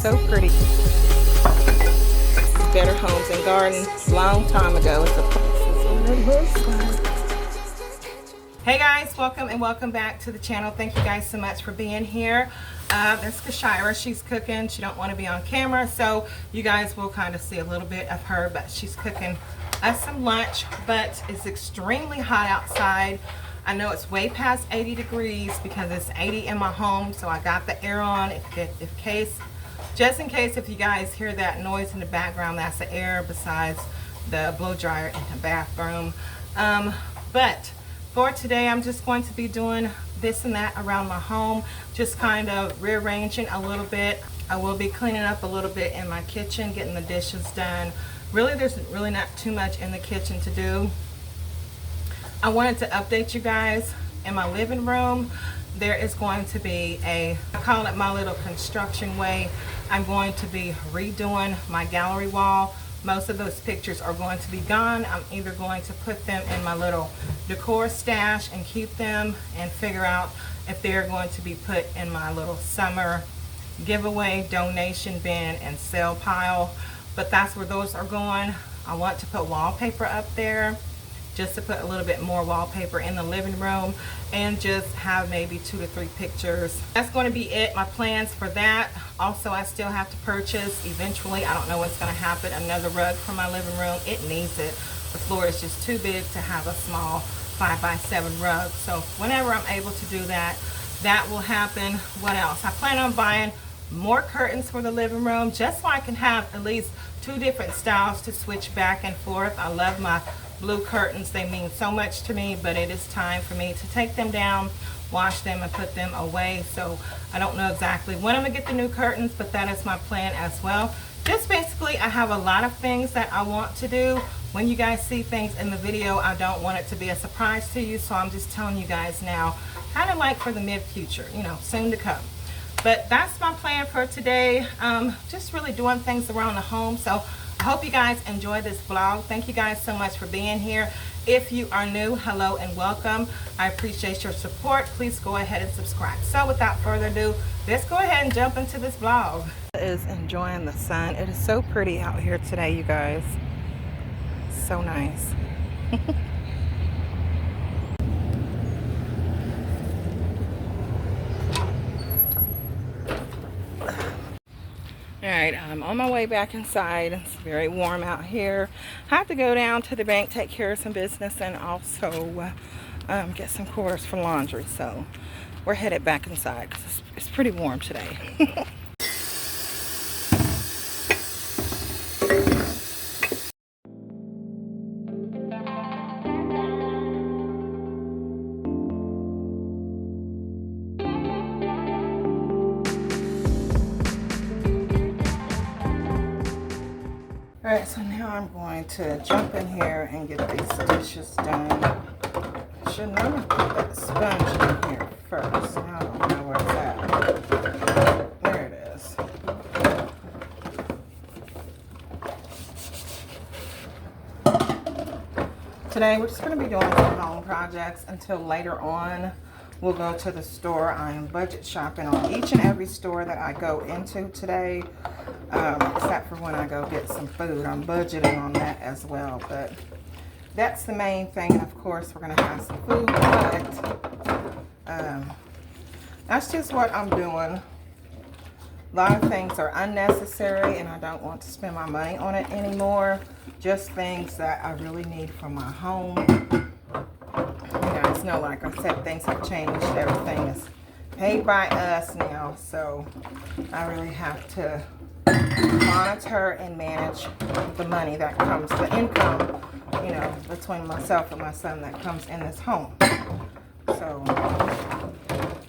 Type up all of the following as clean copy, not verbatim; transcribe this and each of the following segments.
so pretty. Better Homes and Gardens, long time ago. It's a Hey guys, welcome and welcome back to the channel. Thank you guys so much for being here. That's Kashira. She's cooking. She don't want to be on camera, so you guys will kind of see a little bit of her, but she's cooking us some lunch. But it's extremely hot outside. I know it's way past 80 degrees because it's 80 in my home, so I got the air on just in case if you guys hear that noise in the background. That's the air besides the blow dryer in the bathroom. But for today, I'm just going to be doing this and that around my home, just kind of rearranging a little bit. I will be cleaning up a little bit in my kitchen, getting the dishes done. Really, there's really not too much in the kitchen to do. I wanted to update you guys. In my living room, there is going to be I call it my little construction way. I'm going to be redoing my gallery wall. Most of those pictures are going to be gone. I'm either going to put them in my little decor stash and keep them, and figure out if they're going to be put in my little summer giveaway donation bin and sale pile. But that's where those are going. I want to put wallpaper up there, just to put a little bit more wallpaper in the living room, and just have maybe 2 to 3 pictures. That's going to be it, my plans for that. Also, I still have to purchase eventually, I don't know what's going to happen, another rug for my living room. It needs it. The floor is just too big to have a small 5x7 rug. So whenever I'm able to do that, that will happen. What else? I plan on buying more curtains for the living room, just so I can have at least 2 different styles to switch back and forth. I love my blue curtains. They mean so much to me, but it is time for me to take them down, wash them, and put them away. So I don't know exactly when I'm gonna get the new curtains, but that is my plan as well. Just basically, I have a lot of things that I want to do. When you guys see things in the video, I don't want it to be a surprise to you, so I'm just telling you guys now, kind of like for the mid future, you know, soon to come. But that's my plan for today. Just really doing things around the home. So I hope you guys enjoy this vlog. Thank you guys so much for being here. If you are new, hello and welcome. I appreciate your support. Please go ahead and subscribe. So without further ado, let's go ahead and jump into this vlog. Is enjoying the sun. It is so pretty out here today, you guys. So nice. Alright, I'm on my way back inside. It's very warm out here. I have to go down to the bank, take care of some business, and also get some quarters for laundry. So we're headed back inside because it's pretty warm today. Alright, so now I'm going to jump in here and get these dishes done. Should not have put that sponge in here first. Now I don't know where it's at. There it is. Today we're just going to be doing some home projects until later on. We'll go to the store. I am budget shopping on each and every store that I go into today, except for when I go get some food. I'm budgeting on that as well, but that's the main thing. And of course, we're going to have some food, but that's just what I'm doing. A lot of things are unnecessary, and I don't want to spend my money on it anymore. Just things that I really need for my home. No, like I said, things have changed. Everything is paid by us now, so I really have to monitor and manage the money that comes, the income, you know, between myself and my son that comes in this home. So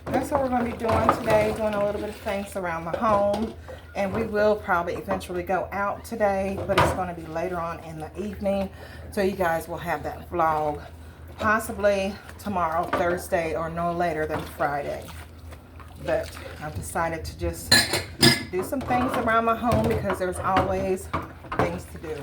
that's what we're going to be doing today, doing a little bit of things around the home. And we will probably eventually go out today, but it's going to be later on in the evening, so you guys will have that vlog possibly tomorrow, Thursday, or no later than Friday. But I've decided to just do some things around my home because there's always things to do.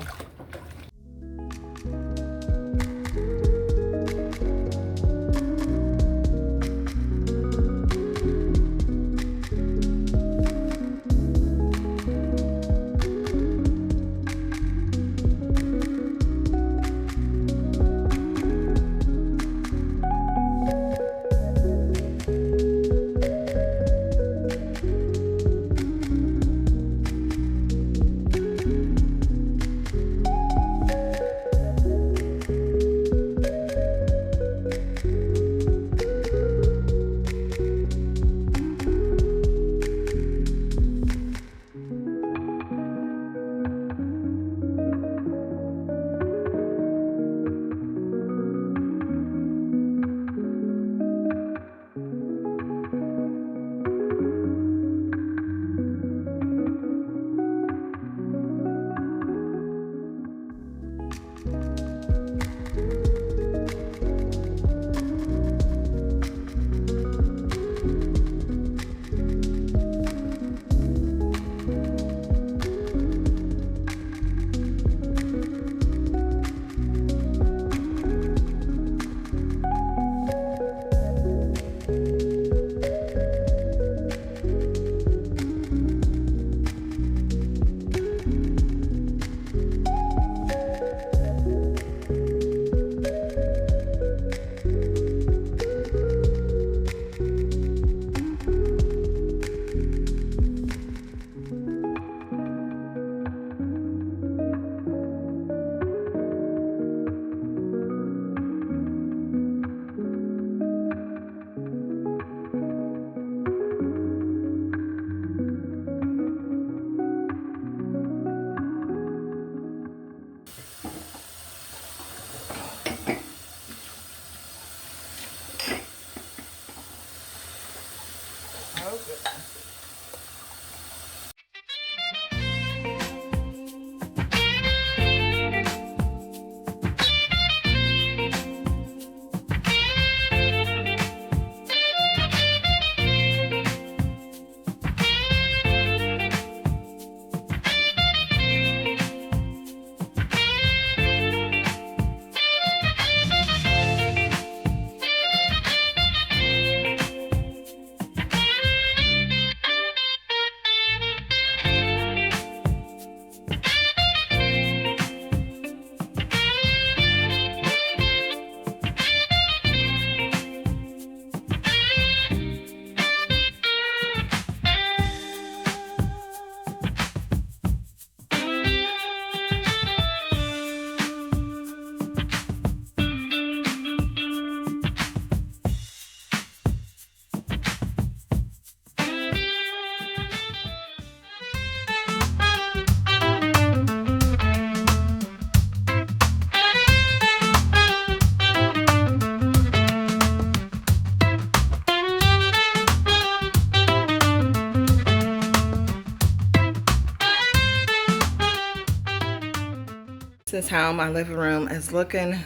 is how my living room is looking.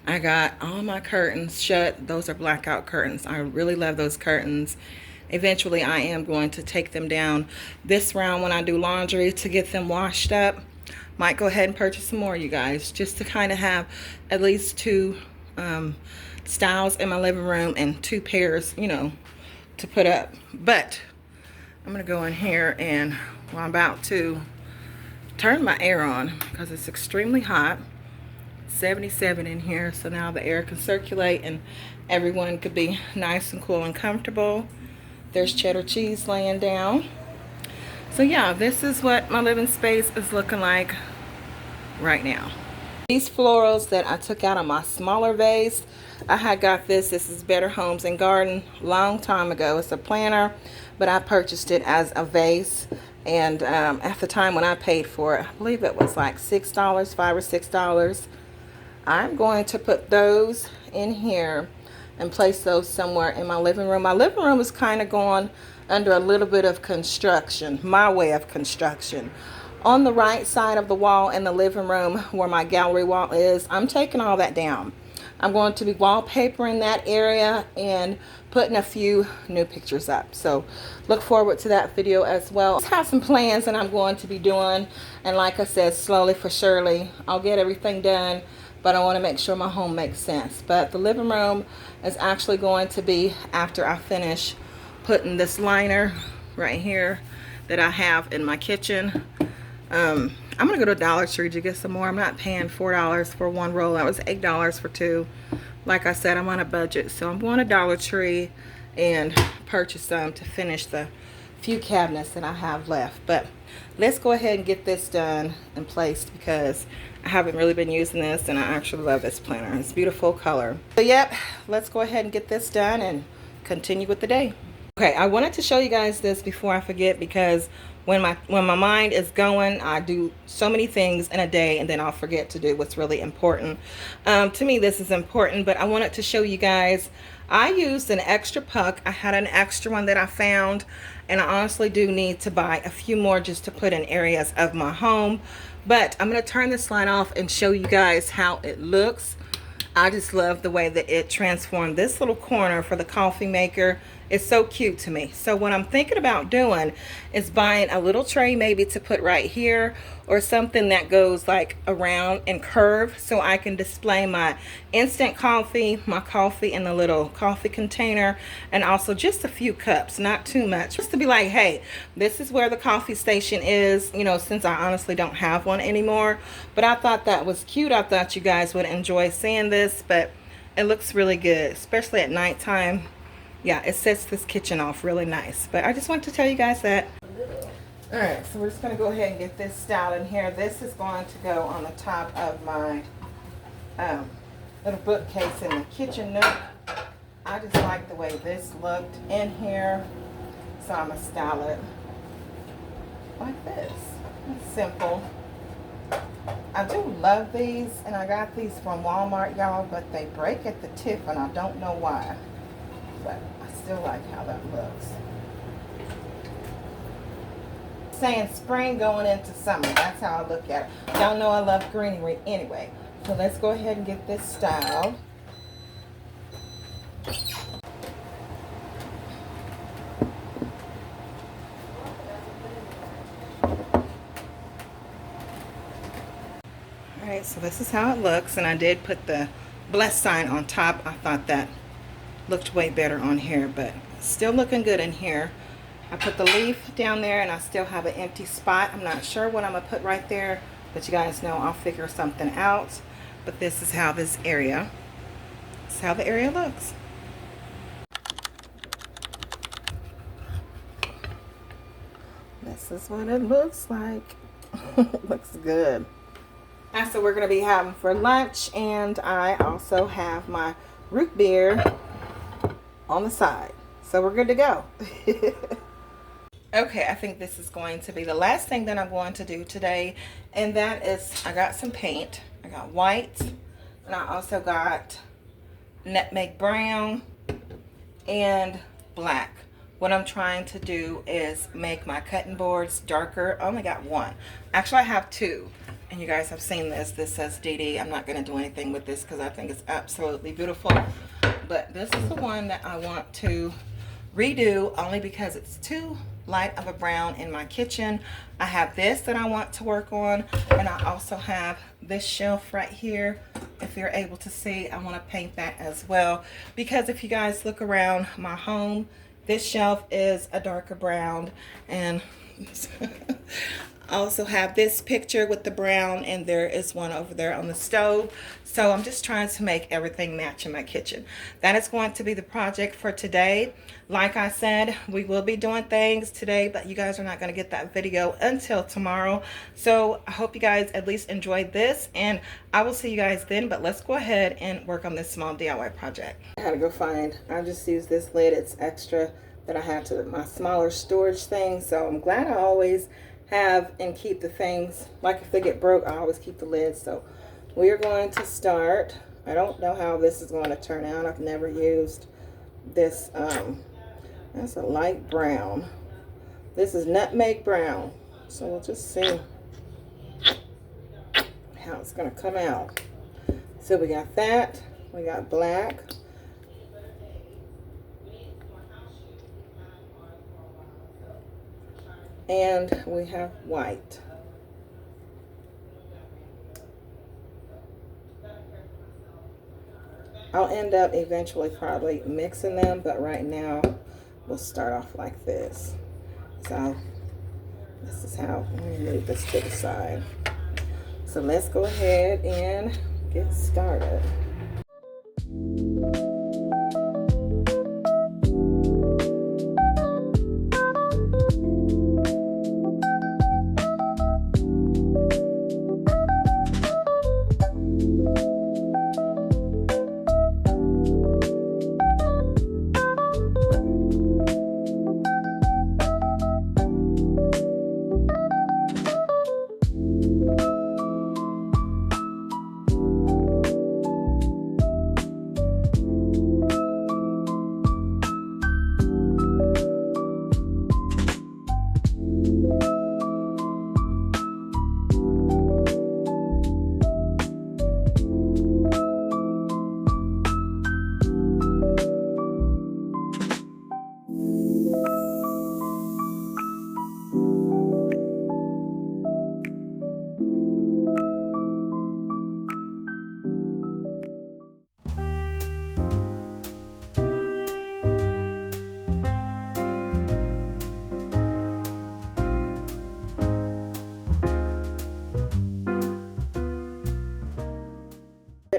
I got all my curtains shut. Those are blackout curtains. I really love those curtains. Eventually I am going to take them down this round when I do laundry to get them washed up. Might go ahead and purchase some more, you guys, just to kind of have at least two styles in my living room and two pairs, you know, to put up. But I'm gonna go in here and I'm about to turn my air on because it's extremely hot. 77 in here, so now the air can circulate and everyone could be nice and cool and comfortable. There's cheddar cheese laying down. So yeah, this is what my living space is looking like right now. These florals that I took out of my smaller vase, I had got this is Better Homes and Garden long time ago. It's a planter, but I purchased it as a vase, and at the time when I paid for it, I believe it was like $6, $5 or $6. I'm going to put those in here and place those somewhere in my living room. My living room is kind of going under a little bit of construction, my way of construction. On the right side of the wall in the living room where my gallery wall is, I'm taking all that down. I'm going to be wallpapering that area and putting a few new pictures up. So look forward to that video as well. I have some plans that I'm going to be doing, and like I said, slowly for surely I'll get everything done, but I want to make sure my home makes sense. But the living room is actually going to be after I finish putting this liner right here that I have in my kitchen. I'm gonna go to Dollar Tree to get some more. I'm not paying $4 for one roll. That was $8 for two. Like I said, I'm on a budget, so I'm going to Dollar Tree and purchase some to finish the few cabinets that I have left. But let's go ahead and get this done and placed because I haven't really been using this, and I actually love this planner. It's a beautiful color. So yep, let's go ahead and get this done and continue with the day. Okay, I wanted to show you guys this before I forget, because when my mind is going, I do so many things in a day and then I'll forget to do what's really important. To me, this is important, but I wanted to show you guys. I used an extra puck. I had an extra one that I found, and I honestly do need to buy a few more just to put in areas of my home. But I'm going to turn this light off and show you guys how it looks. I just love the way that it transformed this little corner for the coffee maker. It's so cute to me. So what I'm thinking about doing is buying a little tray maybe to put right here, or something that goes like around and curve, so I can display my instant coffee, my coffee in the little coffee container, and also just a few cups, not too much, just to be like, hey, this is where the coffee station is, you know, since I honestly don't have one anymore. But I thought that was cute. I thought you guys would enjoy seeing this, but it looks really good, especially at nighttime. Yeah, it sets this kitchen off really nice. But I just wanted to tell you guys that. All right, so we're just going to go ahead and get this styled in here. This is going to go on the top of my little bookcase in the kitchen nook. I just like the way this looked in here, so I'm going to style it like this. It's simple. I do love these, and I got these from Walmart, y'all, but they break at the tip, and I don't know why. But I still like how that looks. Saying spring going into summer, that's how I look at it. Y'all know I love greenery anyway. So let's go ahead and get this styled. Alright, so this is how it looks, and I did put the bless sign on top. I thought that looked way better on here, but still looking good in here. I put the leaf down there, and I still have an empty spot. I'm not sure what I'm gonna put right there, but you guys know I'll figure something out. But this is how this area, this is how the area looks. This is what it looks like. It looks good. That's what we're gonna be having for lunch, and I also have my root beer on the side, so we're good to go. Okay, I think this is going to be the last thing that I'm going to do today, and that is I got some paint. I got white, and I also got nutmeg brown and black. What I'm trying to do is make my cutting boards darker. I only got one. Actually, I have two, And you guys have seen this. This says DD. I'm not going to do anything with this because I think it's absolutely beautiful. But this is the one that I want to redo only because it's too light of a brown in my kitchen. I have this that I want to work on, and I also have this shelf right here. If you're able to see, I want to paint that as well, because if you guys look around my home, this shelf is a darker brown, and I also have this picture with the brown, and there is one over there on the stove. So I'm just trying to make everything match in my kitchen. That is going to be the project for today. Like I said, we will be doing things today, but you guys are not going to get that video until tomorrow. So I hope you guys at least enjoyed this, and I will see you guys then. But let's go ahead and work on this small DIY project. I had to go find, I just used this lid. It's extra that I have to my smaller storage thing. So I'm glad I always have and keep the things, like if they get broke, I always keep the lid. So we are going to start. I don't know how this is going to turn out. I've never used this. That's a light brown. This is nutmeg brown. So we'll just see how it's going to come out. So we got that. We got black. And we have white. I'll end up eventually probably mixing them, but right now we'll start off like this. So this is how, let me move this to the side. So let's go ahead and get started.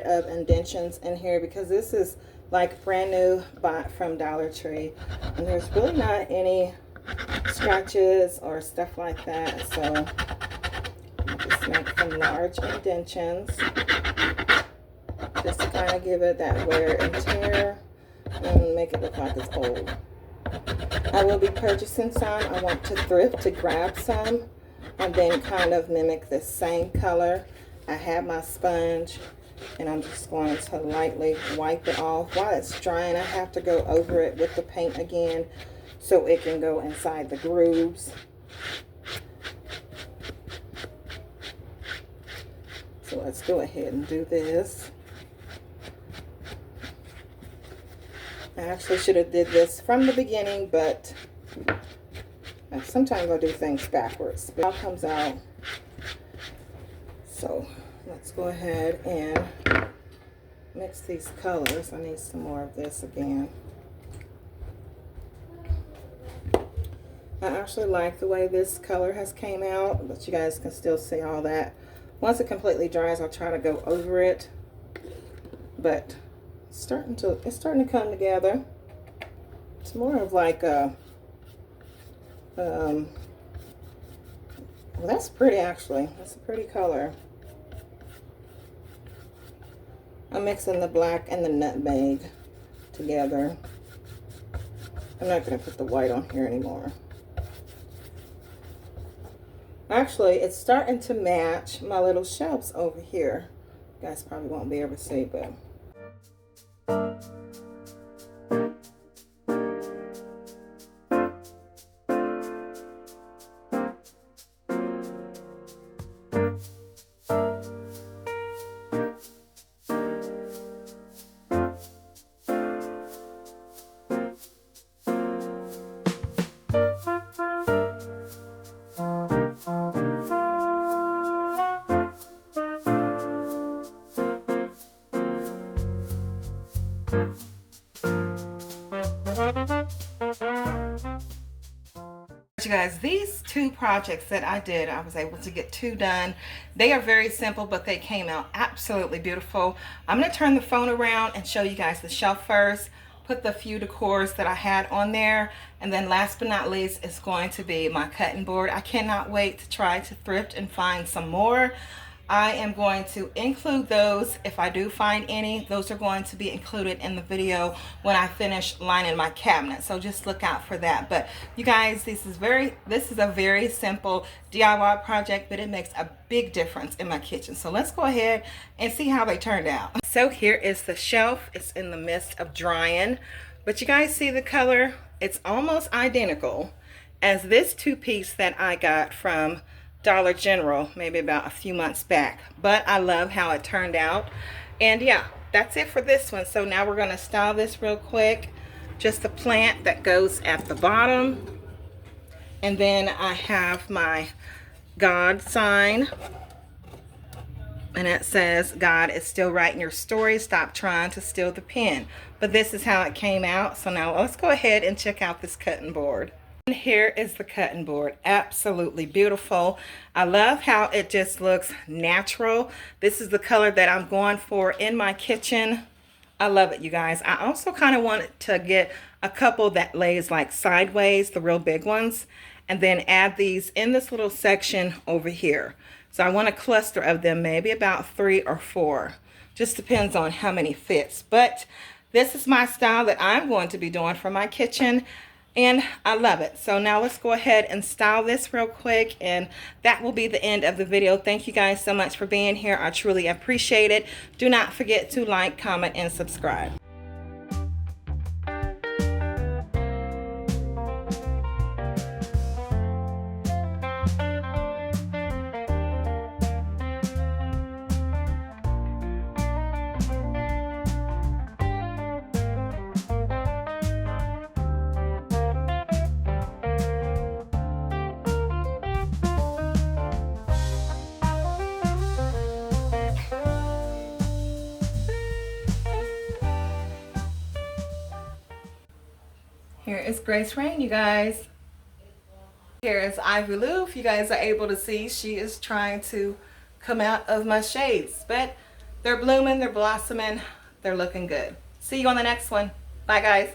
Of indentions in here because this is like brand new bought from Dollar Tree, and there's really not any scratches or stuff like that. So I'll just make some large indentions just to kind of give it that wear and tear and make it look like it's old. I will be purchasing some. I want to thrift to grab some and then kind of mimic the same color. I have my sponge, and I'm just going to lightly wipe it off. While it's drying, I have to go over it with the paint again so it can go inside the grooves. So let's go ahead and do this. I actually should have did this from the beginning, but sometimes I do things backwards. But it all comes out. So let's go ahead and mix these colors. I need some more of this again. I actually like the way this color has came out, but you guys can still see all that. Once it completely dries, I'll try to go over it. But it's starting to come together. It's more of like a well, that's pretty actually. That's a pretty color. I'm mixing the black and the nutmeg together. I'm not going to put the white on here anymore. Actually, it's starting to match my little shelves over here. You guys probably won't be able to see, but You guys, these two projects that I did, I was able to get two done. They are very simple, but they came out absolutely beautiful. I'm going to turn the phone around and show you guys the shelf first, put the few decors that I had on there, and then last but not least is going to be my cutting board. I cannot wait to try to thrift and find some more. I am going to include those if I do find any. Those are going to be included in the video when I finish lining my cabinet, so just look out for that. But you guys, this is a very simple DIY project, but it makes a big difference in my kitchen. So let's go ahead and see how they turned out. So here is the shelf. It's in the midst of drying, but you guys see the color? It's almost identical as this two-piece that I got from Dollar General maybe about a few months back, but I love how it turned out. And yeah, that's it for this one. So now we're going to style this real quick. Just the plant that goes at the bottom, and then I have my God sign, and it says, God is still writing your story, stop trying to steal the pen. But this is how it came out. So now let's go ahead and check out this cutting board. And here is the cutting board. Absolutely beautiful. I love how it just looks natural. This is the color that I'm going for in my kitchen. I love it, you guys. I also kind of wanted to get a couple that lays like sideways, the real big ones, and then add these in this little section over here. So I want a cluster of them, maybe about 3 or 4. Just depends on how many fits. But this is my style that I'm going to be doing for my kitchen, and I love it. So now let's go ahead and style this real quick, and that will be the end of the video. Thank you guys so much for being here. I truly appreciate it. Do not forget to like, comment, and subscribe. Here is Grace Rain, you guys. Here is Ivy Lou. If you guys are able to see, she is trying to come out of my shades. But they're blooming, they're blossoming, they're looking good. See you on the next one. Bye, guys.